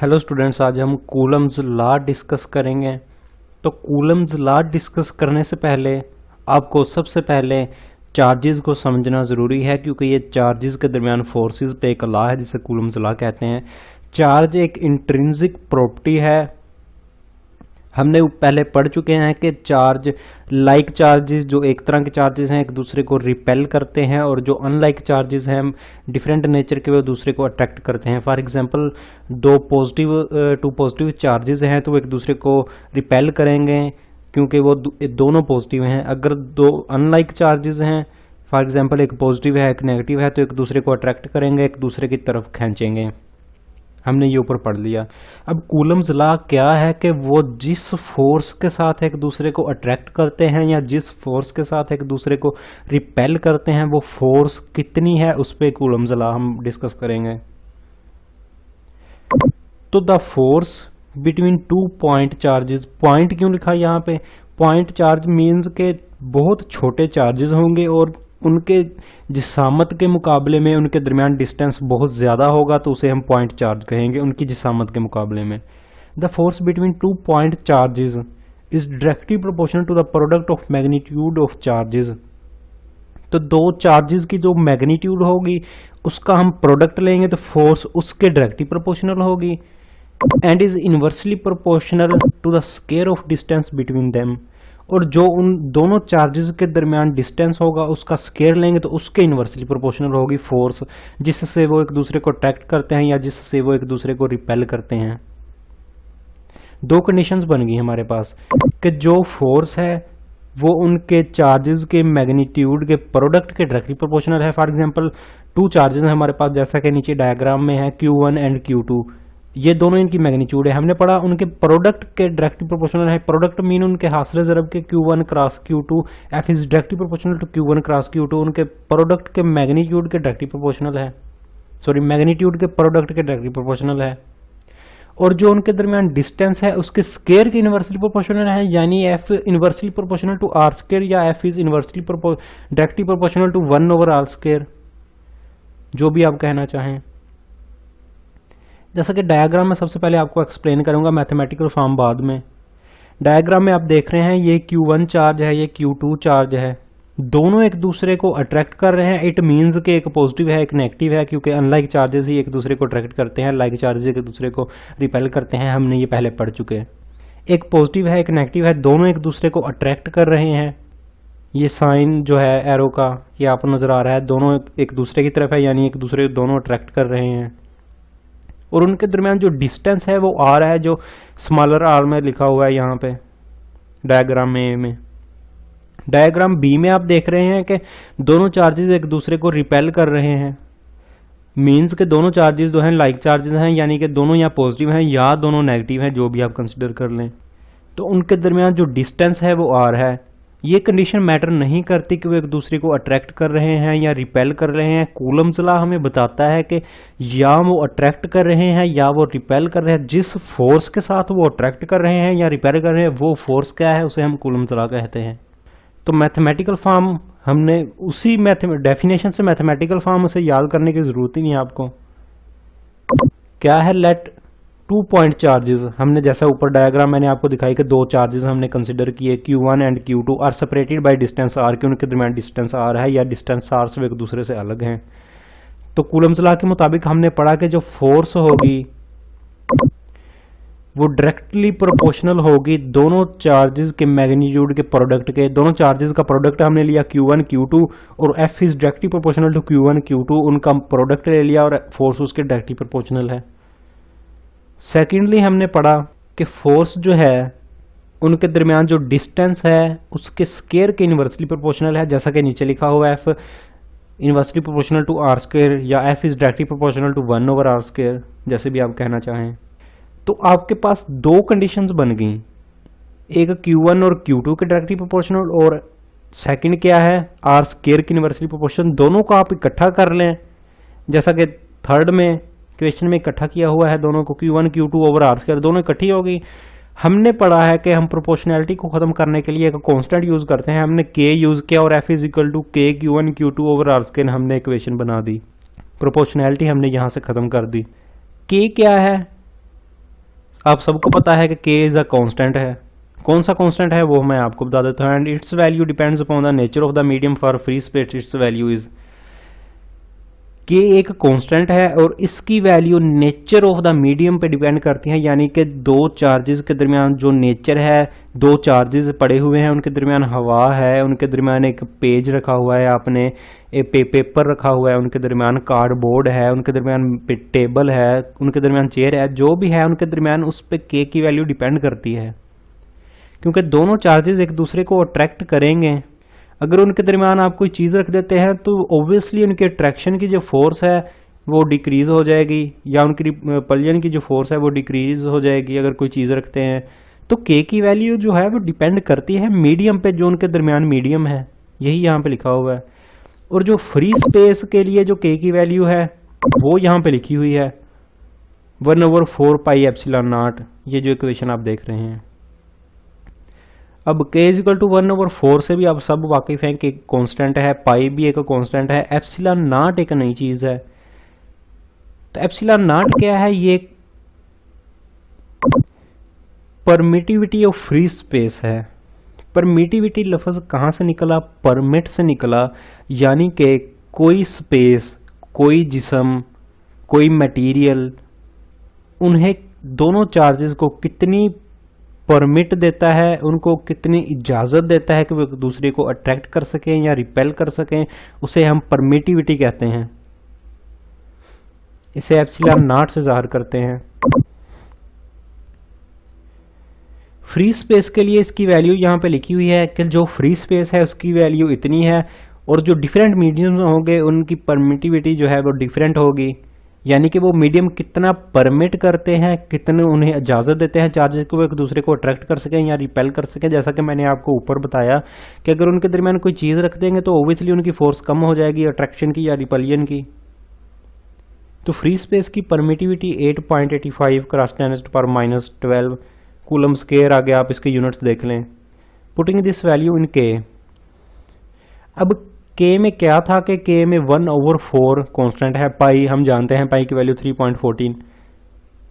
Hello students, आज हम Coulomb's law discuss करेंगे। तो कूलम्स लॉ डिस्कस करने से पहले आपको सबसे पहले चार्जेस को समझना ज़रूरी है, क्योंकि ये चार्जेस के दरमियान फोर्सेस पे एक लॉ है जिसे कूलम्स लॉ कहते हैं। चार्ज एक इंट्रिंसिक प्रॉपर्टी है। हमने पहले पढ़ चुके हैं कि चार्ज लाइक चार्जेस जो एक तरह के चार्जेस हैं एक दूसरे को रिपेल करते हैं, और जो अनलाइक चार्जेस हैं डिफरेंट नेचर के वो दूसरे को अट्रैक्ट करते हैं। For example two positive charges हैं तो वो एक दूसरे को रिपेल करेंगे क्योंकि वो दोनों पॉजिटिव हैं। अगर दो अनलाइक चार्जेस हैं, फॉर एग्जांपल एक पॉजिटिव है एक नेगेटिव है, तो एक दूसरे को अट्रैक्ट करेंगे, एक दूसरे की तरफ खींचेंगे। हमने ये ऊपर पढ़ लिया। अब कूलम्स लॉ क्या है कि वो जिस फोर्स के साथ एक दूसरे को अट्रैक्ट करते हैं या जिस फोर्स के साथ एक दूसरे को रिपेल करते हैं वो फोर्स कितनी है, उस पर कूलम्स लॉ हम डिस्कस करेंगे। तो the force between two point charges, point क्यों लिखा यहाँ पे? पॉइंट चार्ज मीन्स के बहुत छोटे चार्जेस होंगे और उनके जिसामत के मुकाबले में उनके दरमियान डिस्टेंस बहुत ज़्यादा होगा, तो उसे हम पॉइंट चार्ज कहेंगे उनकी जिसामत के मुकाबले में। The force between two point charges is directly proportional to the product of magnitude of charges. तो दो चार्जेस की जो मैग्नीट्यूड होगी उसका हम प्रोडक्ट लेंगे तो फोर्स उसके डायरेक्टली प्रोपोर्शनल होगी, and is inversely proportional to the square of distance between them. और जो उन दोनों चार्जेस के दरमियान डिस्टेंस होगा उसका स्क्वायर लेंगे तो उसके इनवर्सली प्रोपोर्शनल होगी फोर्स जिससे वो एक दूसरे को अट्रैक्ट करते हैं या जिससे वो एक दूसरे को रिपेल करते हैं। दो कंडीशंस बन गई हमारे पास कि जो फोर्स है वो उनके चार्जेस के मैग्नीट्यूड के प्रोडक्ट के डायरेक्टली प्रोपोर्शनल है। फॉर एग्जांपल टू चार्जेस हैं हमारे पास, जैसा कि नीचे डायग्राम में है Q1 एंड Q2, ये दोनों इनकी मैग्नीट्यूड है। हमने पढ़ा उनके प्रोडक्ट के डायरेक्टली प्रोपोर्शनल है। प्रोडक्ट मीन उनके हासिल ज़रब के Q1 cross Q2, F is directly proportional to Q1 cross Q2, उनके प्रोडक्ट के मैग्नीट्यूड के डायरेक्टली प्रोपोर्शनल है, सॉरी मैग्नीट्यूड के प्रोडक्ट के डायरेक्टली प्रोपोर्शनल है। और जो उनके दरमियान डिस्टेंस है उसके स्क्वायर की इनवर्सली प्रोपोर्शनल है, यानी F inversely proportional to R square या F is inversely directly proportional to 1 over R square, जो भी आप कहना चाहें। जैसा कि डायग्राम में सबसे पहले आपको एक्सप्लेन करूंगा, मैथमेटिकल फॉर्म बाद में। डायग्राम में आप देख रहे हैं ये Q1 चार्ज है, ये Q2 चार्ज है, दोनों एक दूसरे को अट्रैक्ट कर रहे हैं। इट मीन्स कि एक पॉजिटिव है एक नेगेटिव है, क्योंकि अनलाइक चार्जेस ही एक दूसरे को अट्रैक्ट करते हैं, लाइक चार्जेस एक दूसरे को रिपेल करते हैं। हमने ये पहले पढ़ चुके हैं। एक पॉजिटिव है एक नेगेटिव है, दोनों एक दूसरे को अट्रैक्ट कर रहे हैं। ये साइन जो है एरो का ये आपको नजर आ रहा है, दोनों एक दूसरे की तरफ है, यानी एक दूसरे को दोनों अट्रैक्ट कर रहे हैं। और उनके दरमियान जो डिस्टेंस है वो आर है, जो स्मॉलर आर में लिखा हुआ है यहाँ पे डायग्राम में। डायग्राम बी में आप देख रहे हैं कि दोनों चार्जेस एक दूसरे को रिपेल कर रहे हैं। मीन्स के दोनों चार्जेस जो हैं लाइक चार्जेस हैं, यानी कि दोनों या पॉजिटिव हैं या दोनों नेगेटिव हैं, जो भी आप कंसिडर कर लें। तो उनके दरमियान जो डिस्टेंस है वो आर है। ये कंडीशन मैटर नहीं करती कि वो एक दूसरे को अट्रैक्ट कर रहे हैं या रिपेल कर रहे हैं। कूलम्स लॉ हमें बताता है कि या वो अट्रैक्ट कर रहे हैं या वो रिपेल कर रहे हैं। जिस फोर्स के साथ वो अट्रैक्ट कर रहे हैं या रिपेल कर रहे हैं वो फोर्स क्या है, उसे हम कूलम्स लॉ कहते हैं। तो मैथमेटिकल फॉर्म हमने उसी डेफिनेशन से मैथमेटिकल फॉर्म उसे याद करने की जरूरत ही नहीं है आपको। क्या है? लेट टू पॉइंट चार्जेस, हमने जैसा ऊपर डायग्राम मैंने आपको दिखाई कि दो चार्जेस हमने कंसिडर किए Q1 and Q2 are separated by distance R, कि उनके दरमियान डिस्टेंस R है या डिस्टेंस R से एक दूसरे से अलग हैं। तो कूलम्स लॉ के मुताबिक हमने पढ़ा कि जो फोर्स होगी वो डायरेक्टली प्रोपोर्शनल होगी दोनों चार्जेस के मैग्नीट्यूड के प्रोडक्ट के। दोनों चार्जेस का प्रोडक्ट हमने लिया Q1 Q2 और F is directly proportional to Q1 Q2, उनका प्रोडक्ट ले लिया और फोर्स उसके डायरेक्टली प्रोपोर्शनल है। सेकेंडली हमने पढ़ा कि फोर्स जो है उनके दरमियान जो डिस्टेंस है उसके स्क्वायर के इनवर्सली प्रोपोर्शनल है, जैसा कि नीचे लिखा हुआ है F inversely proportional to R square या F is directly proportional to 1 over R square, जैसे भी आप कहना चाहें। तो आपके पास दो कंडीशंस बन गई, एक Q1 और Q2 के डायरेक्टली प्रोपोर्शनल और सेकंड क्या है R स्क्वायर की इनवर्सली प्रोपोर्शनल। दोनों को आप इकट्ठा कर लें, जैसा कि थर्ड में क्वेश्चन में इकट्ठा किया हुआ है दोनों को Q1 Q2 over R square, दोनों इकट्ठी होगी। हमने पढ़ा है कि हम प्रोपोर्शनैलिटी को खत्म करने के लिए एक कांस्टेंट यूज करते हैं, हमने K यूज किया और F is equal to K Q1 Q2 over R square हमने इक्वेशन बना दी। प्रोपोर्शनैलिटी हमने यहाँ से खत्म कर दी। K क्या है? आप सबको पता है कि k इज अ कांस्टेंट है। कौन सा कांस्टेंट है वो मैं आपको बता देता हूँ। And it's value depends upon the nature of the medium for free space. It's value is k एक कांस्टेंट है और इसकी value nature of the medium पे डिपेंड करती है, यानी कि दो चार्जेस के दरमियान जो नेचर है, दो चार्जेस पड़े हुए हैं, उनके दरमियान हवा है, उनके दरमियान एक पेज रखा हुआ है आपने, एक पेपर रखा हुआ है, उनके दरमियान कार्डबोर्ड है, उनके दरमियान टेबल है, उनके दरमियान चेयर है, जो भी है उनके दरमियान उस पर k की वैल्यू डिपेंड करती है, क्योंकि दोनों चार्जेस एक दूसरे को अट्रैक्ट करेंगे। अगर उनके दरमियान आप कोई चीज़ रख देते हैं तो ऑब्वियसली उनके अट्रैक्शन की जो फोर्स है वो डिक्रीज हो जाएगी, या उनकी रिपल्जन की जो फोर्स है वो डिक्रीज हो जाएगी अगर कोई चीज़ रखते हैं। तो k की वैल्यू जो है वो डिपेंड करती है मीडियम पे, जो उनके दरमियान मीडियम है, यही यहाँ पे लिखा हुआ है। और जो फ्री स्पेस के लिए जो k की वैल्यू है वो यहाँ पे लिखी हुई है 1/4 पाई एप्सिलॉन नॉट, ये जो इक्वेशन आप देख रहे हैं। अब k इज इक्वल टू 1/4 से भी आप सब वाकिफ हैं कि कांस्टेंट है, पाई भी एक कांस्टेंट है, एप्सिलॉन नॉट एक नई चीज है। तो एप्सिलॉन नॉट क्या है? ये परमिटिविटी ऑफ फ्री स्पेस है। परमिटिविटी लफ्ज कहाँ से निकला? परमिट से निकला, यानी कि कोई स्पेस, कोई जिस्म, कोई मटेरियल, उन्हें दोनों चार्जेस को कितनी परमिट देता है, उनको कितनी इजाज़त देता है कि वो एक दूसरे को अट्रैक्ट कर सकें या रिपेल कर सकें, उसे हम परमिटिविटी कहते हैं। इसे एप्सिलॉन नॉट से ज़ाहिर करते हैं। फ्री स्पेस के लिए इसकी वैल्यू यहाँ पे लिखी हुई है कि जो फ्री स्पेस है उसकी वैल्यू इतनी है, और जो डिफरेंट मीडियम होंगे उनकी परमिटिविटी जो है वो डिफरेंट होगी, यानी कि वो मीडियम कितना परमिट करते हैं, कितने उन्हें इजाज़त देते हैं चार्जेस को वो एक दूसरे को अट्रैक्ट कर सकें या रिपेल कर सकें। जैसा कि मैंने आपको ऊपर बताया कि अगर उनके दरमियान कोई चीज़ रख देंगे तो ओबियसली उनकी फोर्स कम हो जाएगी अट्रैक्शन की या रिपल्जन की। तो फ्री स्पेस की परमिटिविटी 8.85 क्रॉस 10⁻⁻12 कूलम स्क्वायर आ गया। आप इसके यूनिट्स देख लें। पुटिंग दिस वैल्यू इन के, अब k में क्या था कि k में 1/4 कांस्टेंट है। पाई हम जानते हैं, पाई की वैल्यू 3.14,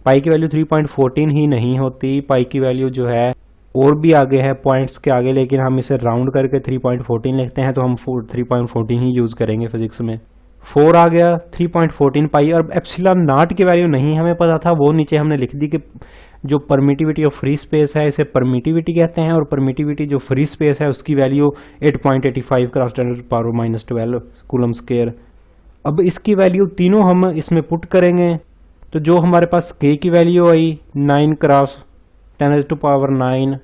पाई की वैल्यू 3.14 ही नहीं होती, पाई की वैल्यू जो है और भी आगे है पॉइंट्स के आगे, लेकिन हम इसे राउंड करके 3.14 लिखते हैं तो हम 3.14 ही यूज़ करेंगे फिजिक्स में। 4 आ गया 3.14 पाई। और एप्सिलॉन नॉट की वैल्यू नहीं हमें पता था, वो नीचे हमने लिख दी कि जो परमिटिविटी ऑफ फ्री स्पेस है इसे परमिटिविटी कहते हैं, और परमिटिविटी जो फ्री स्पेस है उसकी वैल्यू 8.85 क्रॉस 10⁻⁻12 कूलम स्क्वायर। अब इसकी वैल्यू तीनों हम इसमें पुट करेंगे तो जो हमारे पास k की वैल्यू आई 9 क्रॉस 10⁻9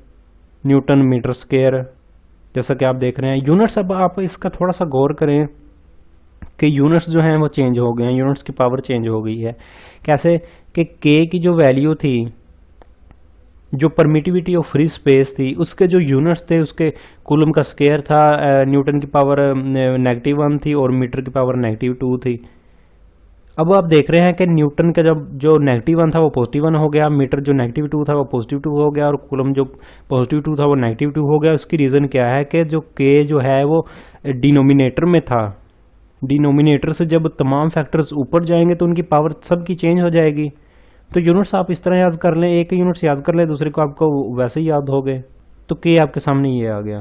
न्यूटन मीटर स्क्वायर, जैसा कि आप देख रहे हैं। यूनिट्स, अब आप इसका थोड़ा सा गौर करें कि यूनिट्स जो हैं वो चेंज हो गए हैं, यूनिट्स की पावर चेंज हो गई है। कैसे कि k की जो वैल्यू थी, जो परमिटिविटी ऑफ फ्री स्पेस थी, उसके जो यूनिट्स थे, उसके कूलम का स्क्वायर था, न्यूटन की पावर -1 थी और मीटर की पावर -2 थी। अब आप देख रहे हैं कि न्यूटन का जब जो -1 था वो +1 हो गया, मीटर जो -2 था वो +2 हो गया, और कूलम जो +2 था वो -2 हो गया। उसकी रीज़न क्या है कि जो k जो है वो डिनोमिनेटर में था। डिनोमिनेटर से जब तमाम फैक्टर्स ऊपर जाएंगे तो उनकी पावर सबकी चेंज हो जाएगी। तो यूनिट्स आप इस तरह याद कर लें, एक यूनिट्स याद कर लें, दूसरे को आपको वैसे ही याद हो गए। तो k आपके सामने ये आ गया।